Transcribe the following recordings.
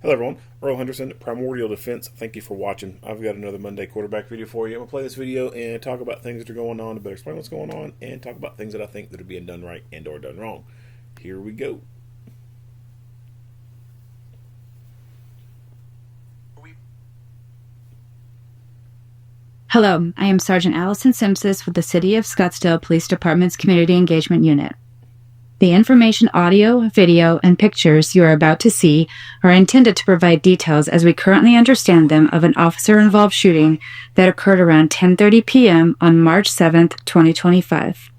Hello everyone, Earl Henderson, Primordial Defense. Thank you for watching. I've got another Monday quarterback video for you. I'm going to play this video and talk about things that are going on, to better explain what's going on, and talk about things that I think that are being done right and or done wrong. Here we go. Hello, I am Sergeant Allison Simpson with the City of Scottsdale Police Department's Community Engagement Unit. The information, audio, video, and pictures you are about to see are intended to provide details as we currently understand them of an officer-involved shooting that occurred around 10:30 p.m. on March 7th, 2025.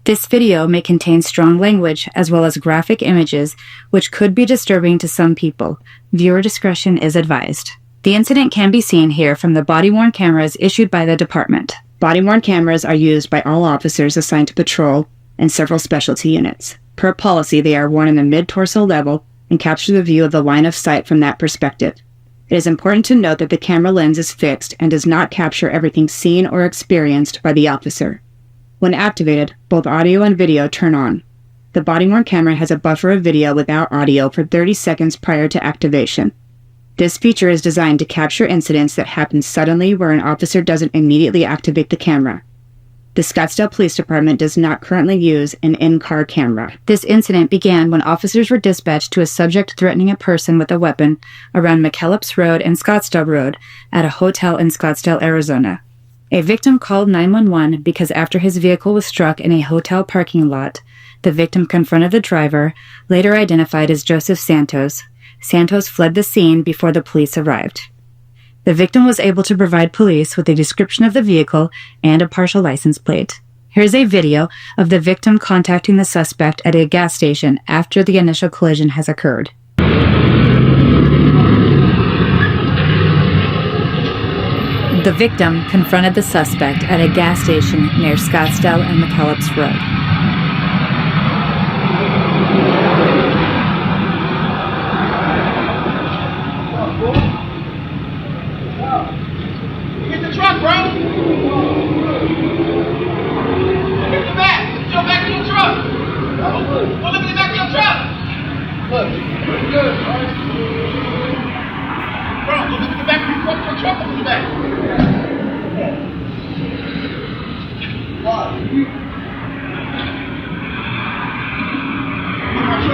This video may contain strong language as well as graphic images which could be disturbing to some people. Viewer discretion is advised. The incident can be seen here from the body-worn cameras issued by the department. Body-worn cameras are used by all officers assigned to patrol and several specialty units. Per policy, they are worn in the mid-torso level and capture the view of the line of sight from that perspective. It is important to note that the camera lens is fixed and does not capture everything seen or experienced by the officer. When activated, both audio and video turn on. The body-worn camera has a buffer of video without audio for 30 seconds prior to activation. This feature is designed to capture incidents that happen suddenly where an officer doesn't immediately activate the camera. The Scottsdale Police Department does not currently use an in-car camera. This incident began when officers were dispatched to a subject threatening a person with a weapon around McKellips Road and Scottsdale Road at a hotel in Scottsdale, Arizona. A victim called 911 because after his vehicle was struck in a hotel parking lot, the victim confronted the driver, later identified as Joseph Santos. Santos fled the scene before the police arrived. The victim was able to provide police with a description of the vehicle and a partial license plate. Here's a video of the victim contacting the suspect at a gas station after the initial collision has occurred. The victim confronted the suspect at a gas station near Scottsdale and McKellips Road.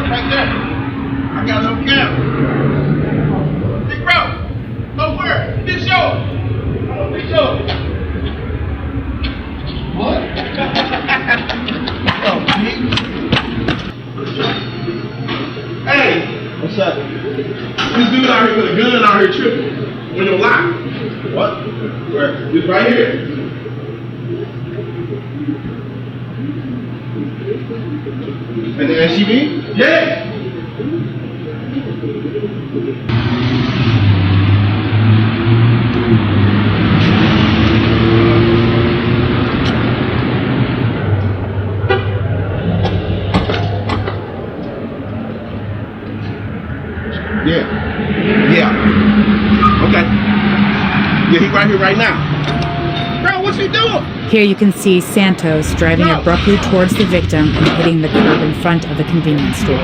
Right there. I got no camera. Big bro. No where? Big show. Big show. What? Oh, Pete. Hey. What's up? This dude out here with a gun out here tripping. On your lot. What? Where? This right here. And the SUV? Yeah! Yeah. Okay. Yeah, he right here right now. Bro, what you doing? Here you can see Santos driving abruptly towards the victim and hitting the curb in front of the convenience store.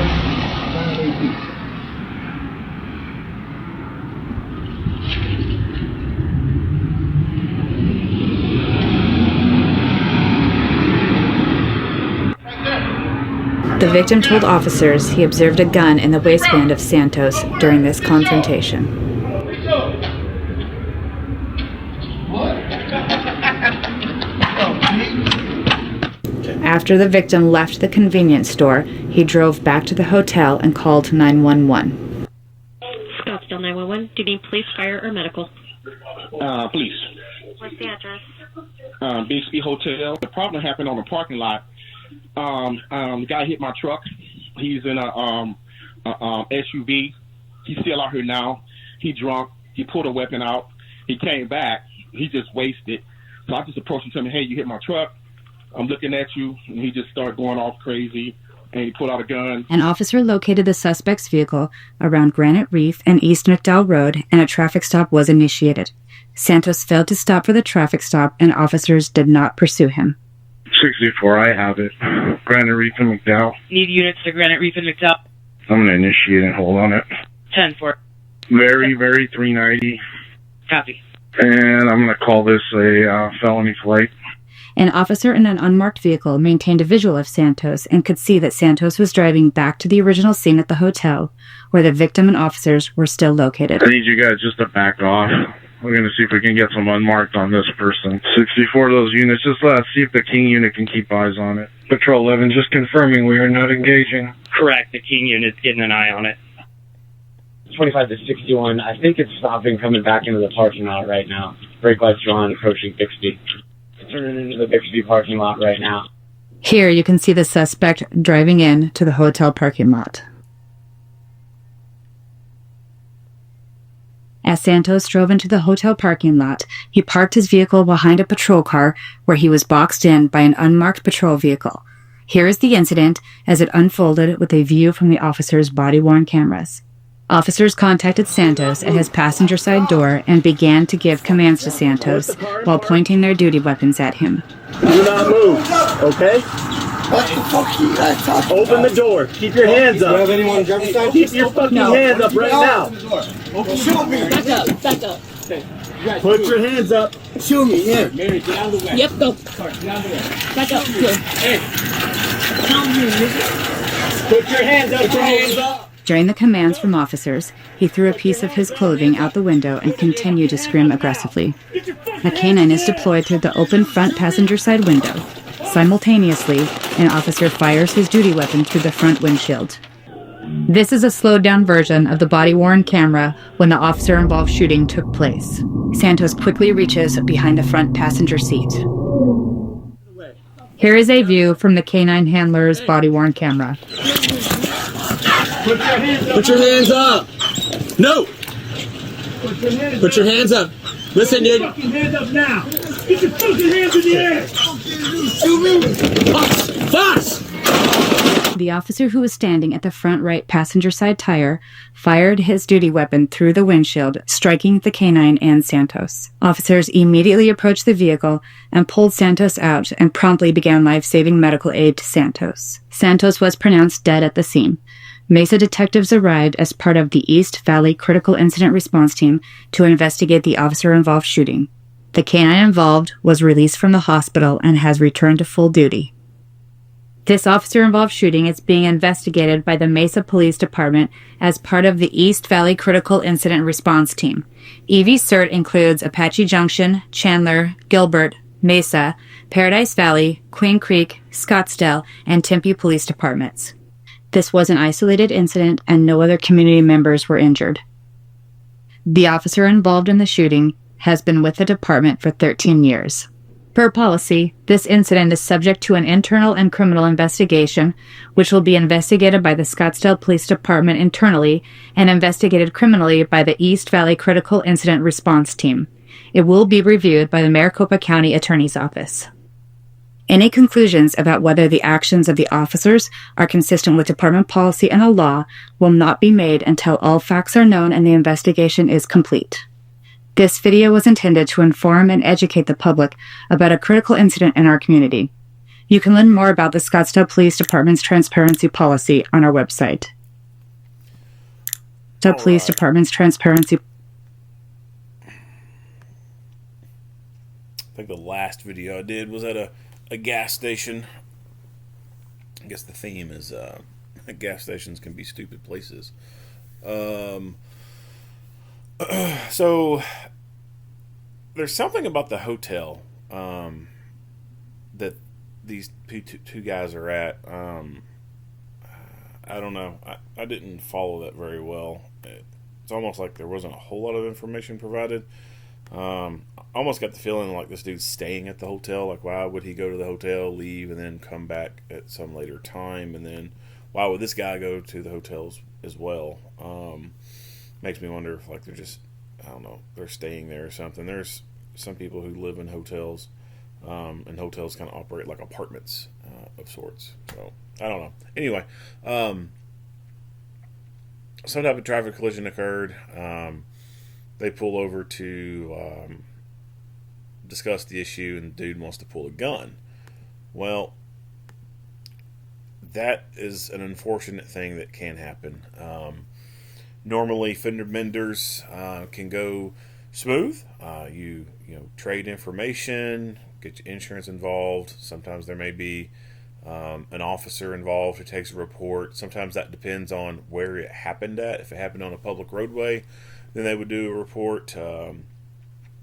The victim told officers he observed a gun in the waistband of Santos during this confrontation. After the victim left the convenience store, he drove back to the hotel and called 911. Scottsdale 911. Do you need police, fire, or medical? Police. What's the address? Bixby Hotel. The problem happened on the parking lot. The guy hit my truck. He's in a SUV. He's still out here now. He drunk. He pulled a weapon out. He came back. He just wasted. So I just approached him, telling him, "Hey, you hit my truck. I'm looking at you," and he just started going off crazy, and he pulled out a gun. An officer located the suspect's vehicle around Granite Reef and East McDowell Road, and a traffic stop was initiated. Santos failed to stop for the traffic stop, and officers did not pursue him. 64, I have it. Granite Reef and McDowell. Need units to Granite Reef and McDowell. I'm going to initiate and hold on it. 10-4. Very 390. Copy. And I'm going to call this a felony flight. An officer in an unmarked vehicle maintained a visual of Santos and could see that Santos was driving back to the original scene at the hotel, where the victim and officers were still located. I need you guys just to back off. We're going to see if we can get some unmarked on this person. 64 of those units, just see if the King unit can keep eyes on it. Patrol 11, just confirming we are not engaging. Correct. The King unit's getting an eye on it. 25 to 61. I think it's stopping coming back into the parking lot right now. Brake lights are on, approaching Bixby. Turning into the Bixby parking lot right now. Here you can see the suspect driving in to the hotel parking lot. As Santos drove into the hotel parking lot, he parked his vehicle behind a patrol car where he was boxed in by an unmarked patrol vehicle. Here is the incident as it unfolded with a view from the officer's body-worn cameras. Officers contacted Santos at his passenger side door and began to give commands to Santos while pointing their duty weapons at him. Do not move, okay? What the fuck you guys talking about? Open the door. Keep your hands up. Do you have anyone on the driver's side? Keep your fucking hands up right now. Shoot me. Back up. Put your hands up. Shoot me, yeah. Mary, get out of the way. Yep, go. Sorry, get out of the way. Back up. Good. Hey. Come here, nigga. Put your hands up. Put your hands up. During the commands from officers, he threw a piece of his clothing out the window and continued to scream aggressively. A canine is deployed through the open front passenger side window. Simultaneously, an officer fires his duty weapon through the front windshield. This is a slowed-down version of the body-worn camera when the officer-involved shooting took place. Santos quickly reaches behind the front passenger seat. Here is a view from the canine handler's body-worn camera. Put your hands up. No. Put your hands up. Listen, dude. Put your hands up now. Get your fucking hands in the air. Shoot me. Fast. The officer who was standing at the front right passenger side tire fired his duty weapon through the windshield, striking the canine and Santos. Officers immediately approached the vehicle and pulled Santos out and promptly began life-saving medical aid to Santos. Santos was pronounced dead at the scene. Mesa detectives arrived as part of the East Valley Critical Incident Response Team to investigate the officer-involved shooting. The canine involved was released from the hospital and has returned to full duty. This officer-involved shooting is being investigated by the Mesa Police Department as part of the East Valley Critical Incident Response Team. EV CERT includes Apache Junction, Chandler, Gilbert, Mesa, Paradise Valley, Queen Creek, Scottsdale, and Tempe Police Departments. This was an isolated incident and no other community members were injured. The officer involved in the shooting has been with the department for 13 years. Per policy, this incident is subject to an internal and criminal investigation, which will be investigated by the Scottsdale Police Department internally and investigated criminally by the East Valley Critical Incident Response Team. It will be reviewed by the Maricopa County Attorney's Office. Any conclusions about whether the actions of the officers are consistent with department policy and the law will not be made until all facts are known and the investigation is complete. This video was intended to inform and educate the public about a critical incident in our community. You can learn more about the Scottsdale Police Department's transparency policy on our website. The Police Department's transparency. I think the last video I did was at a gas station. I guess the theme is gas stations can be stupid places. So there's something about the hotel that these two guys are at. I don't know. I didn't follow that very well. It's almost like there wasn't a whole lot of information provided. I almost got the feeling like this dude's staying at the hotel. Like, why would he go to the hotel, leave, and then come back at some later time? And then why would this guy go to the hotels as well? Makes me wonder if, like, they're just, I don't know, they're staying there or something. There's some people who live in hotels, and hotels kind of operate like apartments of sorts. So, I don't know. Anyway, some type of traffic collision occurred. They pull over to discuss the issue, and the dude wants to pull a gun. Well, that is an unfortunate thing that can happen. Normally, fender benders can go smooth. You trade information, get your insurance involved. Sometimes there may be an officer involved who takes a report. Sometimes that depends on where it happened at. If it happened on a public roadway, then they would do a report.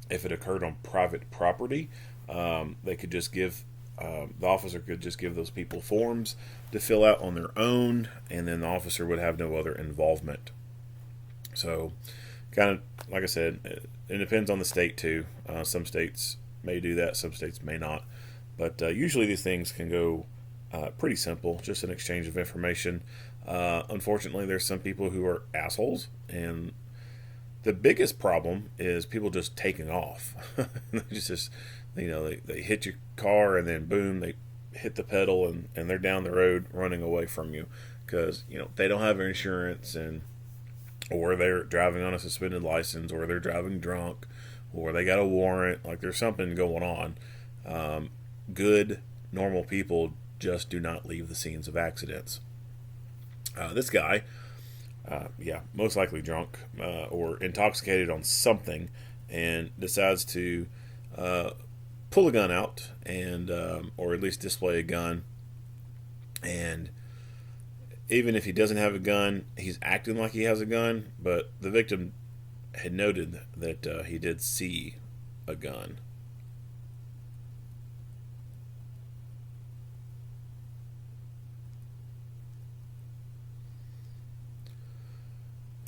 If it occurred on private property, they could just give the officer could just give those people forms to fill out on their own, and then the officer would have no other involvement. So, kind of like I said, it depends on the state too. Some states may do that, some states may not. But usually these things can go pretty simple, just an exchange of information. Unfortunately, there's some people who are assholes, and the biggest problem is people just taking off. They hit your car and then boom, they hit the pedal and they're down the road running away from you because they don't have insurance, or they're driving on a suspended license, or they're driving drunk, or they got a warrant. Like there's something going on. Good, normal people just do not leave the scenes of accidents. This guy, most likely drunk or intoxicated on something, and decides to pull a gun out and or at least display a gun. And even if he doesn't have a gun, he's acting like he has a gun. But the victim had noted that he did see a gun.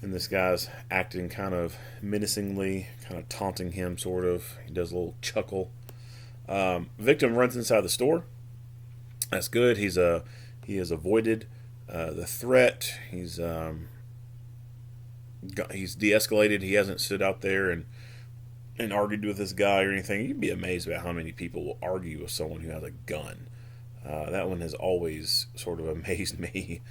And this guy's acting kind of menacingly, kind of taunting him, sort of. He does a little chuckle. Victim runs inside the store. That's good. He has avoided the threat. He's de-escalated. He hasn't stood out there and argued with this guy or anything. You'd be amazed about how many people will argue with someone who has a gun. That one has always sort of amazed me.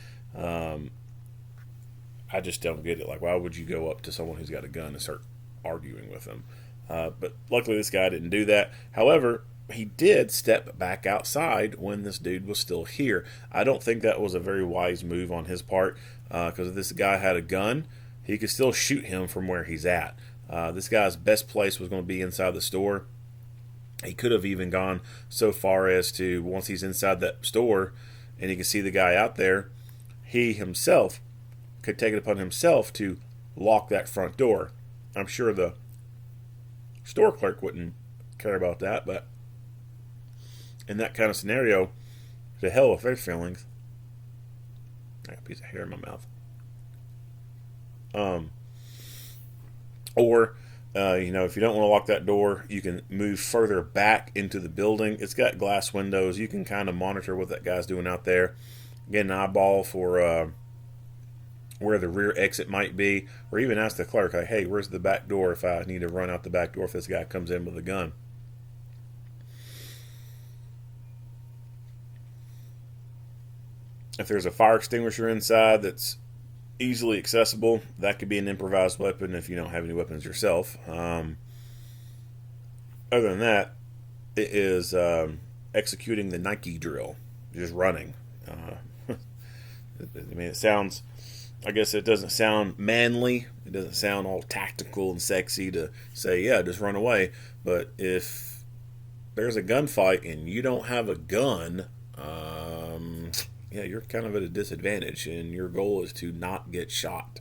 I just don't get it. Like, why would you go up to someone who's got a gun and start arguing with them? But luckily this guy didn't do that. However, he did step back outside when this dude was still here. I don't think that was a very wise move on his part, because if this guy had a gun, he could still shoot him from where he's at. This guy's best place was going to be inside the store. He could have even gone so far as to, once he's inside that store and he can see the guy out there, he himself could take it upon himself to lock that front door. I'm sure the store clerk wouldn't care about that, but in that kind of scenario, to hell with their feelings. I got a piece of hair in my mouth. Or if you don't want to lock that door, you can move further back into the building. It's got glass windows. You can kind of monitor what that guy's doing out there. Get an eyeball for where the rear exit might be, or even ask the clerk, like, hey, where's the back door if I need to run out the back door if this guy comes in with a gun. If there's a fire extinguisher inside that's easily accessible, that could be an improvised weapon if you don't have any weapons yourself. Other than that, it is executing the Nike drill, just running. It sounds, I guess it doesn't sound manly. It doesn't sound all tactical and sexy to say, yeah, just run away. But if there's a gunfight and you don't have a gun, you're kind of at a disadvantage, and your goal is to not get shot.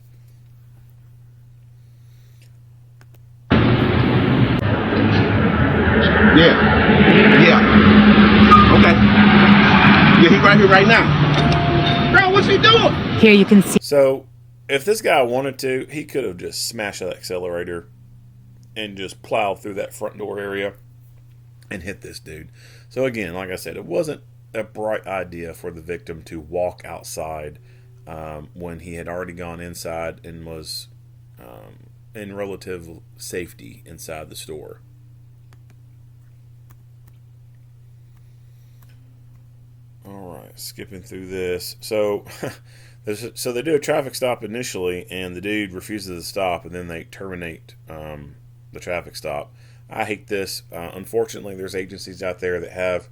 Yeah. Okay. Yeah, he right here right now. Bro, what's he doing? Here you can see. So, if this guy wanted to, he could have just smashed that accelerator and just plowed through that front door area and hit this dude. So again, like I said, it wasn't a bright idea for the victim to walk outside when he had already gone inside and was in relative safety inside the store. All right, skipping through this. So they do a traffic stop initially, and the dude refuses to stop, and then they terminate the traffic stop. I hate this. Unfortunately, there's agencies out there that have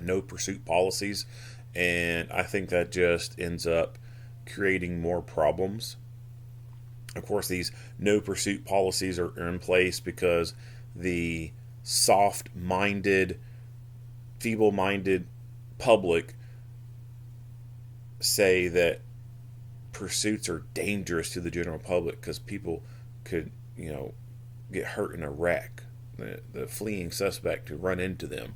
no pursuit policies, and I think that just ends up creating more problems Of course, these no pursuit policies are in place because the soft-minded, feeble-minded public say that pursuits are dangerous to the general public because people could, get hurt in a wreck. The fleeing suspect could run into them.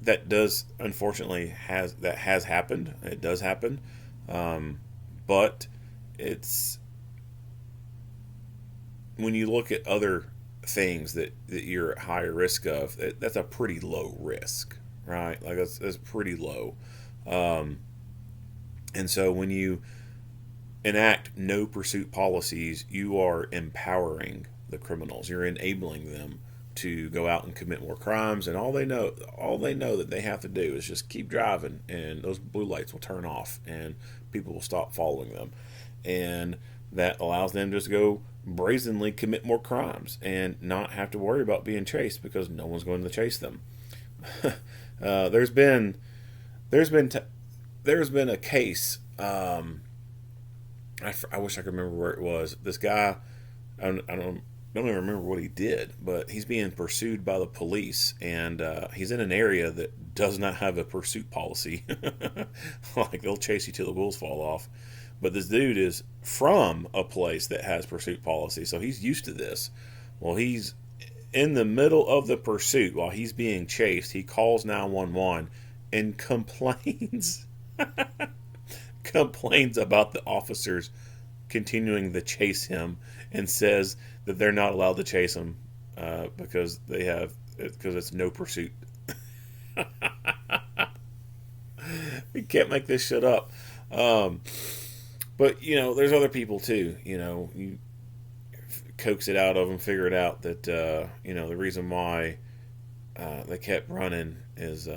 That does, unfortunately, has happened. It does happen, but it's when you look at other things that you're at higher risk of, that's a pretty low risk, right? Like that's pretty low, and so when you enact no pursuit policies, you are empowering the criminals. You're enabling them to go out and commit more crimes, and all they know that they have to do is just keep driving, and those blue lights will turn off, and people will stop following them, and that allows them just to go brazenly commit more crimes and not have to worry about being chased because no one's going to chase them. There's been a case. I wish I could remember where it was. This guy, I don't even remember what he did, but he's being pursued by the police, and he's in an area that does not have a pursuit policy. Like, they'll chase you till the wheels fall off. But this dude is from a place that has pursuit policy, so he's used to this. Well, he's in the middle of the pursuit while he's being chased. He calls 911 and complains about the officers continuing to chase him, and says that they're not allowed to chase him because it's no pursuit. You can't make this shit up. But there's other people too. You coax it out of them, figure it out that the reason why they kept running is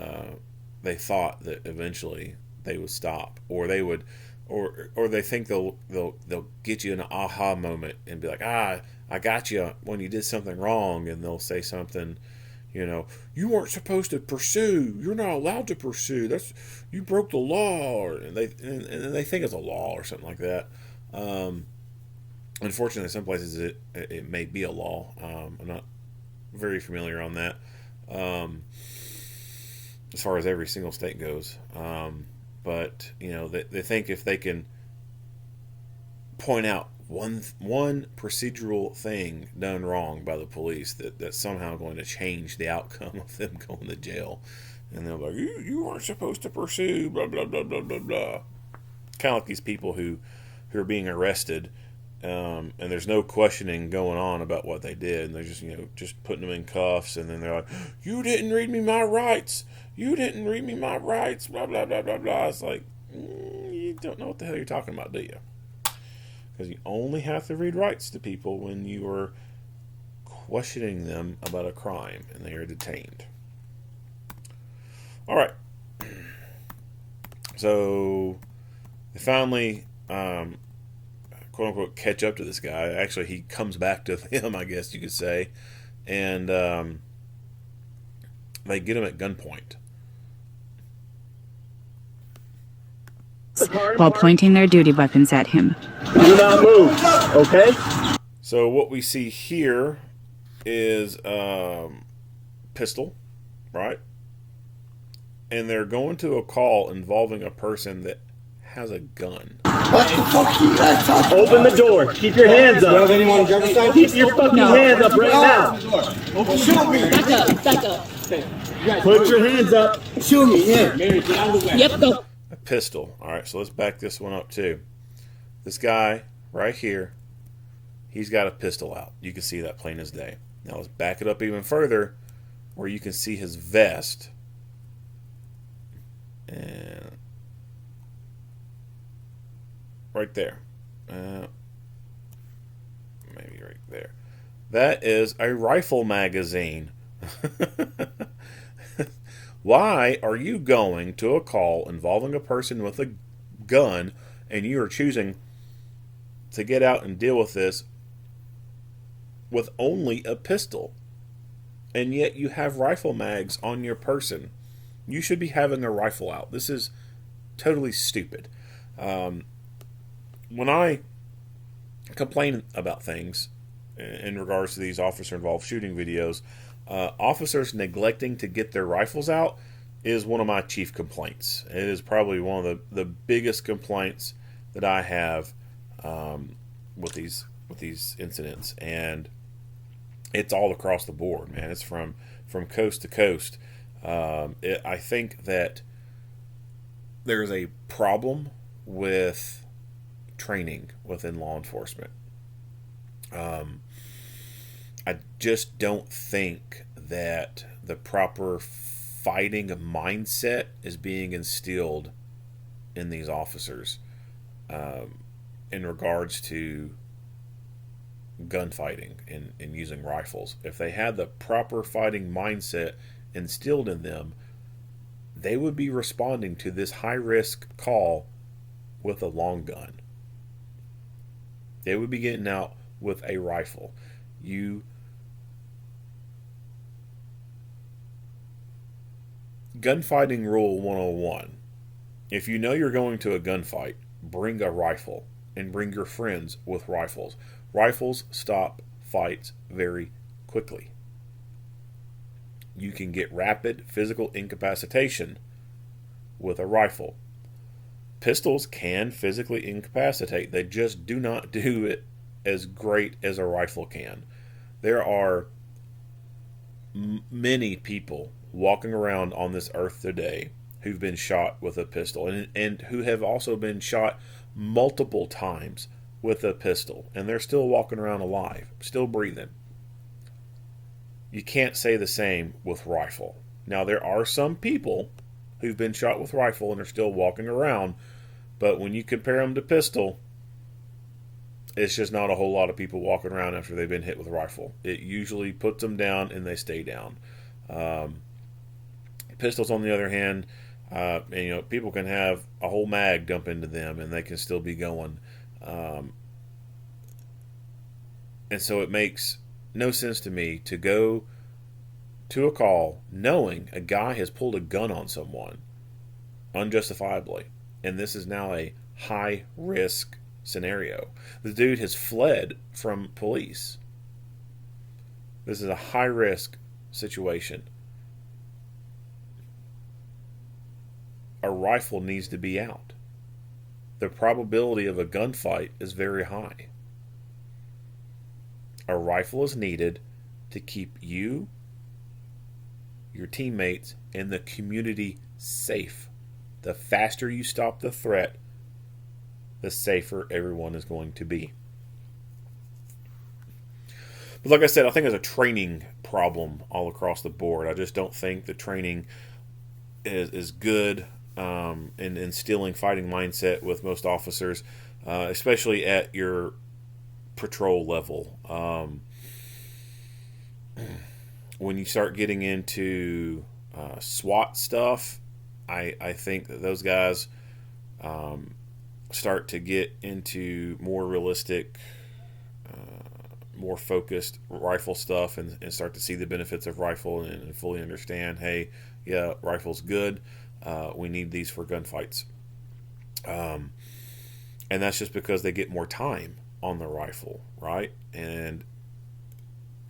they thought that eventually they would stop, or they would, or they think they'll get you in an aha moment and be like, I got you when you did something wrong, and they'll say something, you weren't supposed to pursue. You're not allowed to pursue. You broke the law, and they think it's a law or something like that. Unfortunately, in some places it may be a law. I'm not very familiar on that, as far as every single state goes. But they think if they can point out one procedural thing done wrong by the police, that's somehow going to change the outcome of them going to jail. And they're like, you weren't supposed to pursue, blah, blah, blah, blah, blah, blah. Kind of like these people who are being arrested, and there's no questioning going on about what they did, and they're just putting them in cuffs, and then they're like, you didn't read me my rights, blah, blah, blah, blah, blah. It's like, you don't know what the hell you're talking about, do you? Because you only have to read rights to people when you are questioning them about a crime and they are detained. All right. So they finally, quote unquote, catch up to this guy. Actually, he comes back to him, I guess you could say, and they get him at gunpoint. While pointing their duty weapons at him. Do not move, okay? So what we see here is pistol, right? And they're going to a call involving a person that has a gun. What the fuck you guys talking about? Open the door. Keep your hands up. Keep your fucking hands up right now. Shoot me. Back up. Put your hands up. Shoot me, here. Yep, go. A pistol. All right, so let's back this one up too. This guy right here, he's got a pistol out. You can see that plain as day. Now let's back it up even further where you can see his vest. And right there. Maybe right there. That is a rifle magazine. Why are you going to a call involving a person with a gun and you are choosing to get out and deal with this with only a pistol? And yet you have rifle mags on your person. You should be having a rifle out. This is totally stupid. When I complain about things in regards to these officer-involved shooting videos, officers neglecting to get their rifles out is one of my chief complaints. It is probably one of the biggest complaints that I have with these incidents, and it's all across the board, man. It's from coast to coast. I think that there's a problem with training within law enforcement. I just don't think that the proper fighting mindset is being instilled in these officers in regards to gunfighting and using rifles. If they had the proper fighting mindset instilled in them, they would be responding to this high-risk call with a long gun. They would be getting out with a rifle. Gunfighting rule 101. If you know you're going to a gunfight, bring a rifle and bring your friends with rifles. Rifles stop fights very quickly. You can get rapid physical incapacitation with a rifle. Pistols can physically incapacitate. They just do not do it as great as a rifle can. There are many people walking around on this earth today who've been shot with a pistol and who have also been shot multiple times with a pistol, and they're still walking around alive, still breathing. You can't say the same with rifle. Now, there are some people who've been shot with rifle and are still walking around, but when you compare them to pistol, it's just not a whole lot of people walking around after they've been hit with a rifle. It usually puts them down and they stay down. Pistols, on the other hand, people can have a whole mag dump into them and they can still be going. And so it makes no sense to me to go to a call knowing a guy has pulled a gun on someone unjustifiably, and this is now a high risk scenario. The dude has fled from police. This is a high risk situation. A rifle needs to be out. The probability of a gunfight is very high. A rifle is needed to keep you, your teammates, and the community safe. The faster you stop the threat, the safer everyone is going to be. But like I said, I think there's a training problem all across the board. I just don't think the training is good in instilling fighting mindset with most officers, especially at your patrol level. When you start getting into SWAT stuff, I think that those guys start to get into more realistic, more focused rifle stuff and start to see the benefits of rifle and fully understand, hey, yeah, rifle's good. We need these for gunfights. And that's just because they get more time on the rifle, right? And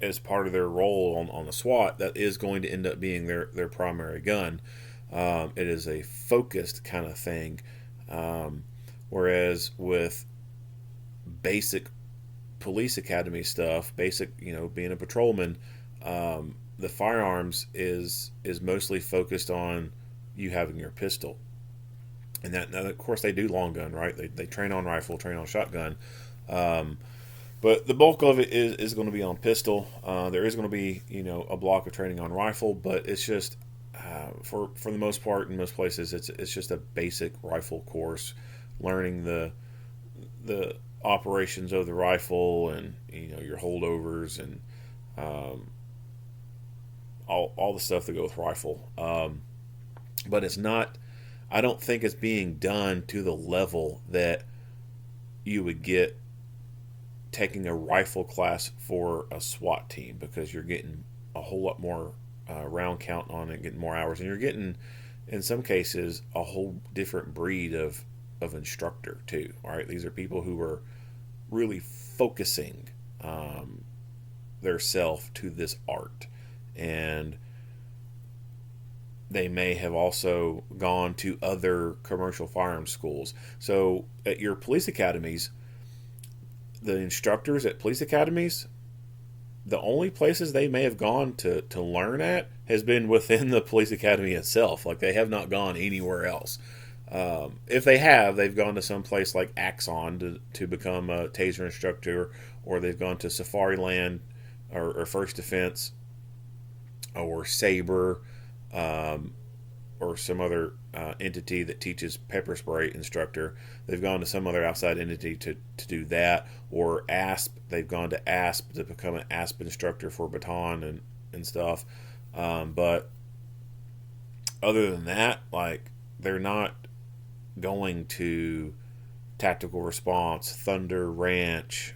as part of their role on the SWAT, that is going to end up being their primary gun. It is a focused kind of thing. Whereas with basic police academy stuff, being a patrolman, the firearms is mostly focused on you having your pistol. And that, now, of course, they do long gun, right? They train on rifle, train on shotgun. But the bulk of it is going to be on pistol. There is going to be, a block of training on rifle, but it's just, for the most part, in most places, it's just a basic rifle course, learning the operations of the rifle and, your holdovers and all the stuff that go with rifle. But it's not, I don't think it's being done to the level that you would get taking a rifle class for a SWAT team, because you're getting a whole lot more round count on it, getting more hours, and you're getting in some cases, a whole different breed of instructor too. All right, these are people who are really focusing their self to this art, and they may have also gone to other commercial firearms schools. So at your police academies, the instructors at police academies, the only places they may have gone to learn at has been within the police academy itself. Like, they have not gone anywhere else. If they have, they've gone to some place like Axon to become a taser instructor, or they've gone to Safariland or First Defense or Sabre, or some other entity that teaches pepper spray instructor. They've gone to some other outside entity to do that. Or ASP, they've gone to ASP to become an ASP instructor for baton and stuff. But other than that, like, they're not going to Tactical Response, Thunder Ranch,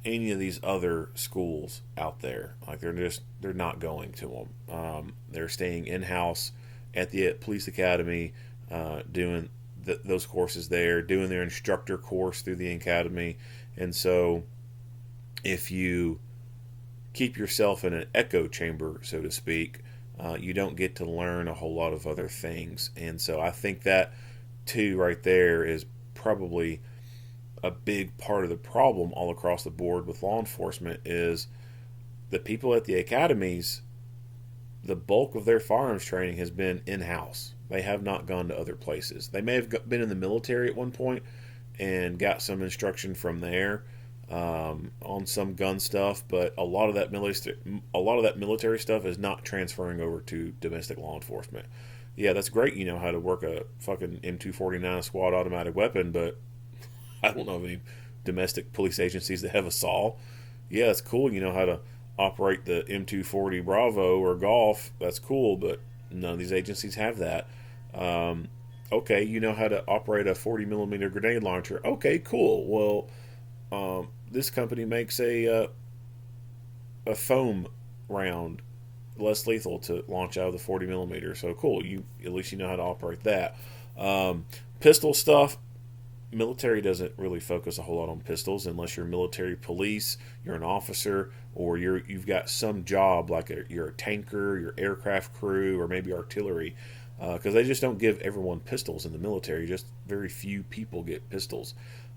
any of these other schools out there. Like, they're not going to them. They're staying in-house at the police academy, doing those courses there, doing their instructor course through the academy. And so if you keep yourself in an echo chamber, so to speak, you don't get to learn a whole lot of other things. And so I think that too right there is probably a big part of the problem all across the board with law enforcement, is the people at the academies, the bulk of their firearms training has been in-house. They have not gone to other places. They may have been in the military at one point and got some instruction from there on some gun stuff, but a lot of that military stuff is not transferring over to domestic law enforcement. Yeah, that's great. You know how to work a fucking M249 squad automatic weapon, but I don't know of any domestic police agencies that have a saw. Yeah, it's cool. You know how to operate the M240 Bravo or Golf. That's cool, but none of these agencies have that. Okay, you know how to operate a 40 millimeter grenade launcher. Okay, cool. Well, this company makes a foam round, less lethal to launch out of the 40 millimeter. So cool. At least you know how to operate that. Pistol stuff. Military doesn't really focus a whole lot on pistols unless you're military police, you're an officer, or you've got some job like you're a tanker, you're aircraft crew, or maybe artillery, because they just don't give everyone pistols in the military. Just very few people get pistols,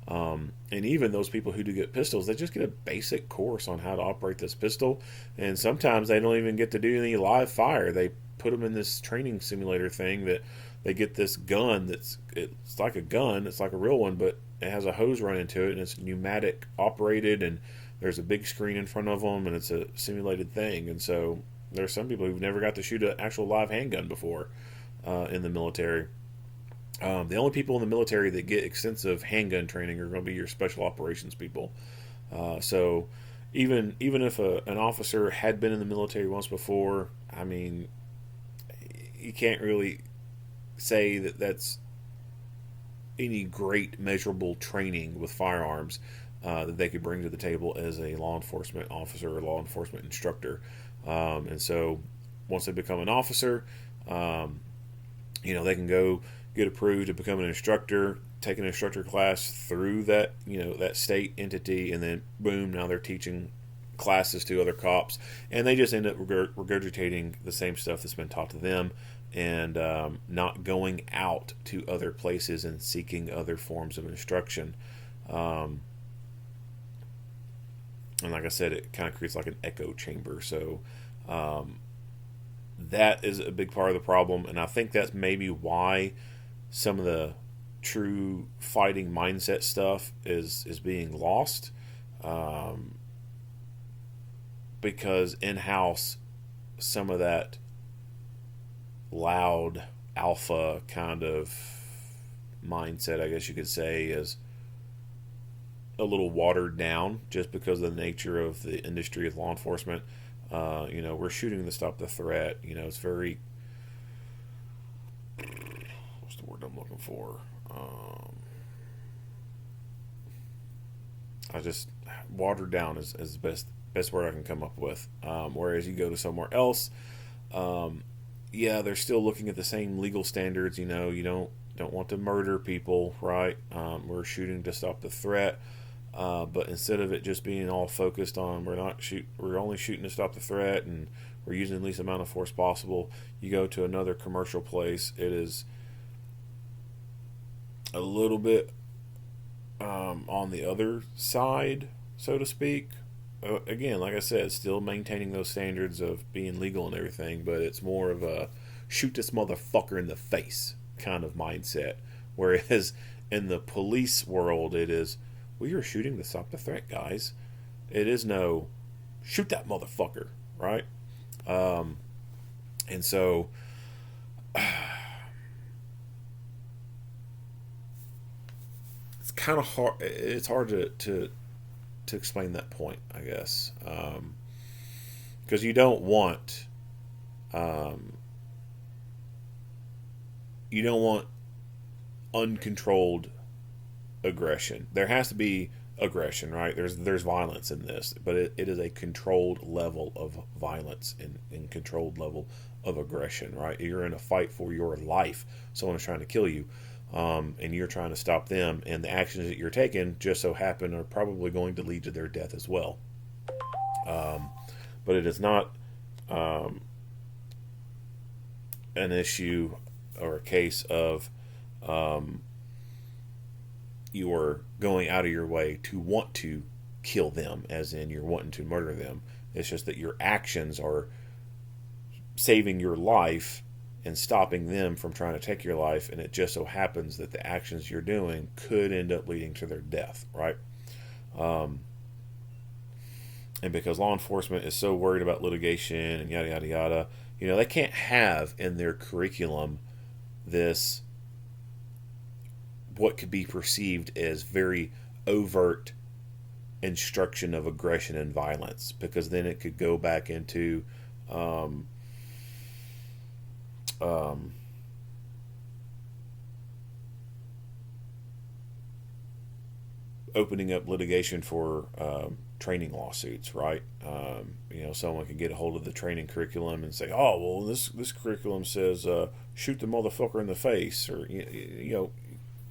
and even those people who do get pistols, they just get a basic course on how to operate this pistol, and sometimes they don't even get to do any live fire. They put them in this training simulator thing that they get this gun it's like a gun, it's like a real one, but it has a hose run into it, and it's pneumatic operated, and there's a big screen in front of them, and it's a simulated thing. And so there's some people who've never got to shoot an actual live handgun before in the military. The only people in the military that get extensive handgun training are going to be your special operations people. So even if an officer had been in the military once before, I mean, you can't really say that that's any great measurable training with firearms that they could bring to the table as a law enforcement officer or law enforcement instructor. And so once they become an officer, they can go get approved to become an instructor, take an instructor class through that, that state entity, and then boom, now they're teaching classes to other cops, and they just end up regurgitating the same stuff that's been taught to them, and not going out to other places and seeking other forms of instruction. And like I said, it kind of creates like an echo chamber. So that is a big part of the problem, and I think that's maybe why some of the true fighting mindset stuff is being lost, because in-house, some of that loud alpha kind of mindset, I guess you could say, is a little watered down just because of the nature of the industry of law enforcement. We're shooting to stop the threat. It's very, what's the word I'm looking for? I just, watered down is the best word I can come up with. Whereas you go to somewhere else, Yeah, they're still looking at the same legal standards. You know, you don't want to murder people, right? We're shooting to stop the threat. But instead of it just being all focused on we're only shooting to stop the threat, and we're using the least amount of force possible, you go to another commercial place, it is a little bit on the other side, so to speak. Again, like I said, still maintaining those standards of being legal and everything, but it's more of a shoot this motherfucker in the face kind of mindset. Whereas in the police world, it is, we are shooting to stop the threat, guys. It is no shoot that motherfucker, right? And so it's kind of hard. It's hard to explain that point, I guess, because you don't want uncontrolled aggression. There has to be aggression, right? There's violence in this, but it is a controlled level of violence and controlled level of aggression, right? You're in a fight for your life. Someone's trying to kill you, and you're trying to stop them, and the actions that you're taking just so happen are probably going to lead to their death as well. But it is not an issue or a case of you are going out of your way to want to kill them, as in you're wanting to murder them. It's just that your actions are saving your life and stopping them from trying to take your life, and it just so happens that the actions you're doing could end up leading to their death, right? And because law enforcement is so worried about litigation and yada yada yada, you know, they can't have in their curriculum this what could be perceived as very overt instruction of aggression and violence, because then it could go back into opening up litigation for training lawsuits, right? You know, someone could get a hold of the training curriculum and say, "Oh, well, this curriculum says shoot the motherfucker in the face," or you know,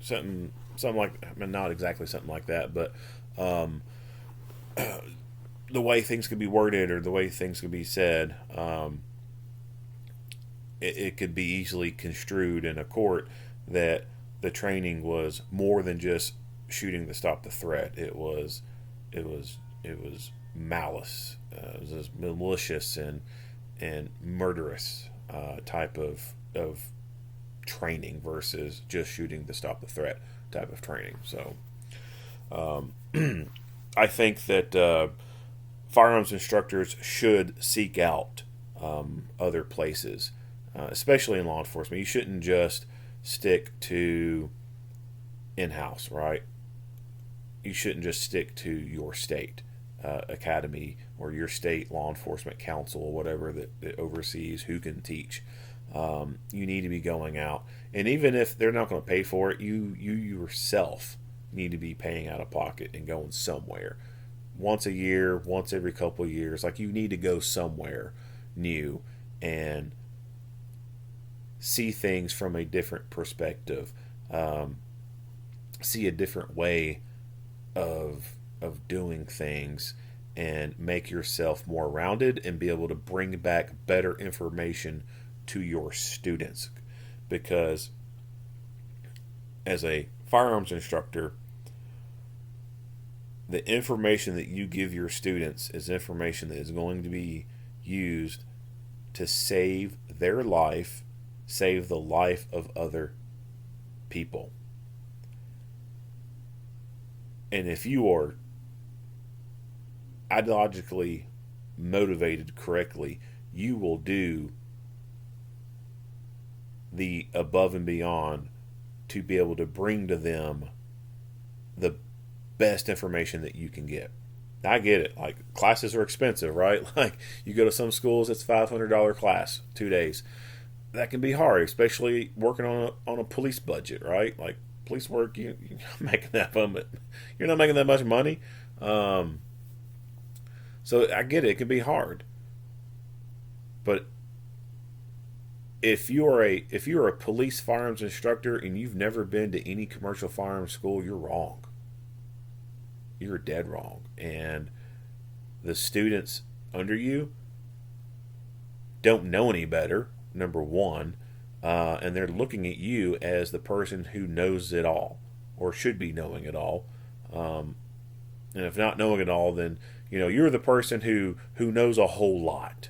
something like, I mean, not exactly something like that, but the way things could be worded or the way things could be said, it could be easily construed in a court that the training was more than just shooting to stop the threat. It was malice. It was malicious and murderous type of training versus just shooting to stop the threat type of training. So I think that firearms instructors should seek out other places, especially in law enforcement. You shouldn't just stick to in-house, right? You shouldn't just stick to your state academy or your state law enforcement council or whatever that oversees who can teach. You need to be going out, and even if they're not going to pay for it, you yourself need to be paying out of pocket and going somewhere once a year, once every couple of years. Like, you need to go somewhere new and see things from a different perspective, see a different way of doing things, and make yourself more rounded and be able to bring back better information to your students. Because as a firearms instructor, the information that you give your students is information that is going to be used to save their life, save the life of other people. And if you are ideologically motivated correctly, you will do the above and beyond to be able to bring to them the best information that you can get. I get it. Like, classes are expensive, right? Like, you go to some schools, it's $500 class, 2 days. That can be hard, especially working on a police budget, right? Like, police work, you're making that fun, but you're not making that much money. So I get it. It can be hard. But if you are a police firearms instructor and you've never been to any commercial firearms school, you're wrong. You're dead wrong. And the students under you don't know any better, number one, and they're looking at you as the person who knows it all, or should be knowing it all. And if not knowing it all, then you're the person who knows a whole lot,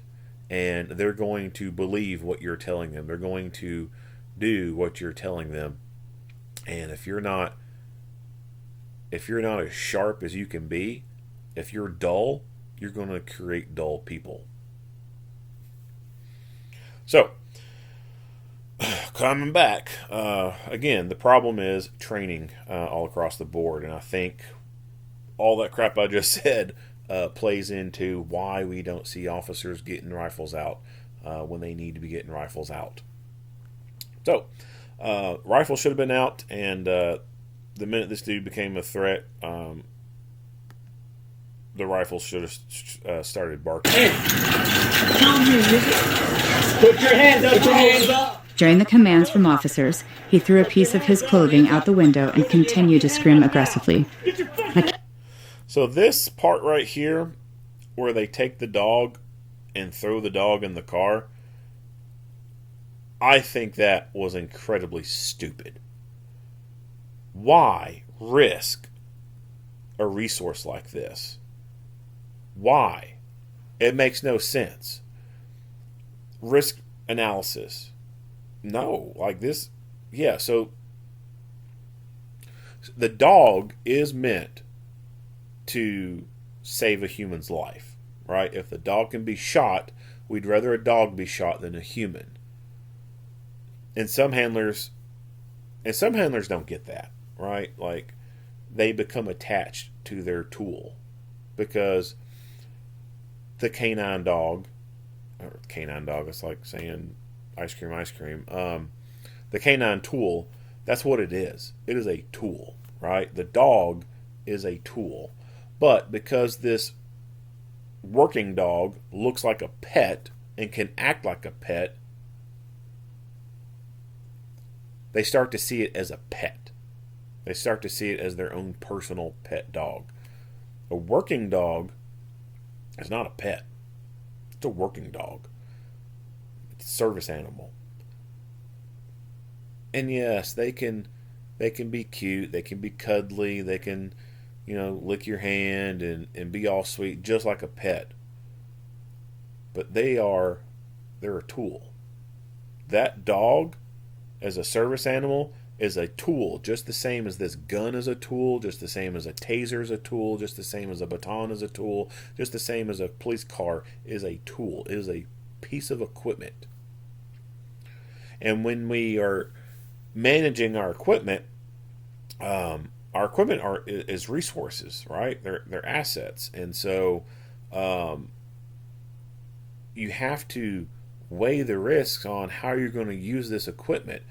and they're going to believe what you're telling them. They're going to do what you're telling them. And if you're not as sharp as you can be, if you're dull, you're going to create dull people. So, coming back, again, the problem is training all across the board. And I think all that crap I just said plays into why we don't see officers getting rifles out when they need to be getting rifles out. So, rifles should have been out, and the minute this dude became a threat, the rifles should have started barking. Hey, come here, nigga. Put your hands up. Put your hands up. During the commands from officers, he threw a piece of his clothing out the window and continued to scream aggressively. So this part right here, where they take the dog and throw the dog in the car, I think that was incredibly stupid. Why risk a resource like this? Why? It makes no sense. Risk analysis. No, like this. Yeah, so the dog is meant to save a human's life, right? If the dog can be shot, we'd rather a dog be shot than a human. And some handlers don't get that, right? Like, they become attached to their tool because the canine dog, it's like saying ice cream. The canine tool, that's what it is. It is a tool, right? The dog is a tool. But because this working dog looks like a pet and can act like a pet, they start to see it as a pet. They start to see it as their own personal pet dog. A working dog is not a pet. It's a working dog. It's a service animal. And yes, they can be cute, they can be cuddly, they can, lick your hand and be all sweet just like a pet. But they're a tool. That dog, as a service animal, is a tool, just the same as this gun is a tool, just the same as a taser is a tool, just the same as a baton is a tool, just the same as a police car is a tool. It is a piece of equipment. And when we are managing our equipment is resources, right? They're assets. And so you have to weigh the risks on how you're going to use this equipment.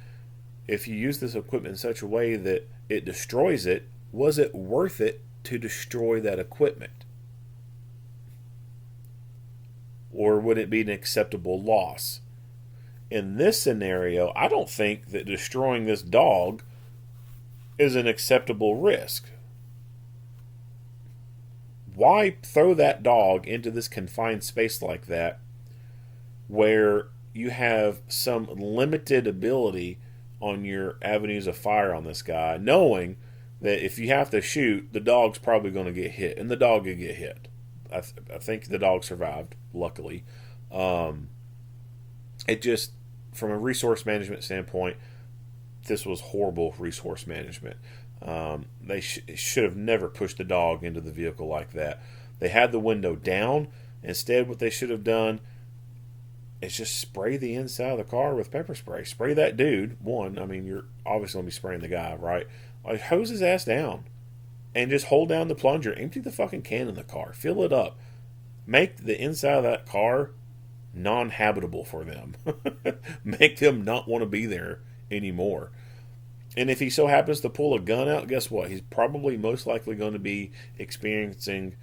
If you use this equipment in such a way that it destroys it, was it worth it to destroy that equipment? Or would it be an acceptable loss? In this scenario, I don't think that destroying this dog is an acceptable risk. Why throw that dog into this confined space like that, where you have some limited ability on your avenues of fire on this guy, knowing that if you have to shoot, the dog's probably going to get hit, and the dog could get hit. I think the dog survived, luckily. It just, from a resource management standpoint, this was horrible resource management. They should have never pushed the dog into the vehicle like that. They had the window down. Instead, what they should have done is just spray the inside of the car with pepper spray. Spray that dude. You're obviously going to be spraying the guy, right? Like, hose his ass down and just hold down the plunger. Empty the fucking can in the car. Fill it up. Make the inside of that car non-habitable for them. Make them not want to be there anymore. And if he so happens to pull a gun out, guess what? He's probably most likely going to be experiencing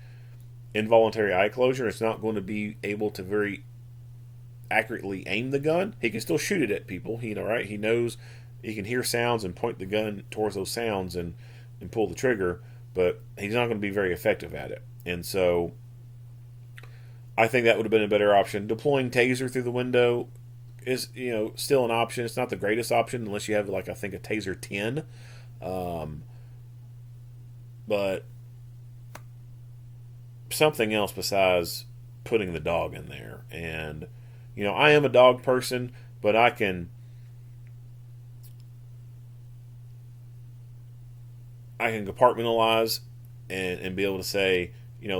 involuntary eye closure. It's not going to be able to very accurately aim the gun. He can still shoot it at people. Right? He knows he can hear sounds and point the gun towards those sounds and pull the trigger, but he's not going to be very effective at it. And so I think that would have been a better option. Deploying taser through the window is, still an option. It's not the greatest option unless you have, like, I think a taser 10. But something else besides putting the dog in there. And, I am a dog person, but I can compartmentalize and be able to say,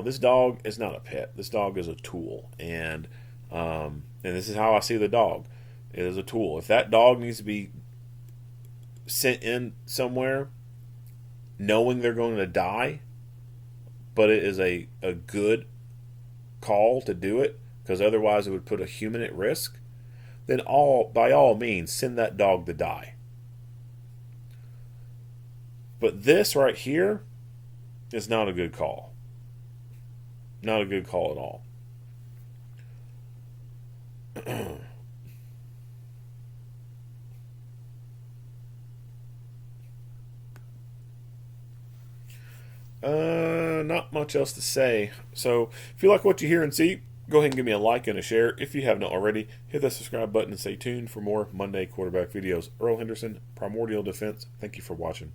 this dog is not a pet. This dog is a tool. And this is how I see the dog. It is a tool. If that dog needs to be sent in somewhere knowing they're going to die, but it is a good call to do it, because otherwise it would put a human at risk, then by all means, send that dog to die. But this right here is not a good call. Not a good call at all. Not much else to say. So, if you like what you hear and see, go ahead and give me a like and a share. If you have not already, hit that subscribe button and stay tuned for more Monday quarterback videos. Earl Henderson, Primordial Defense. Thank you for watching.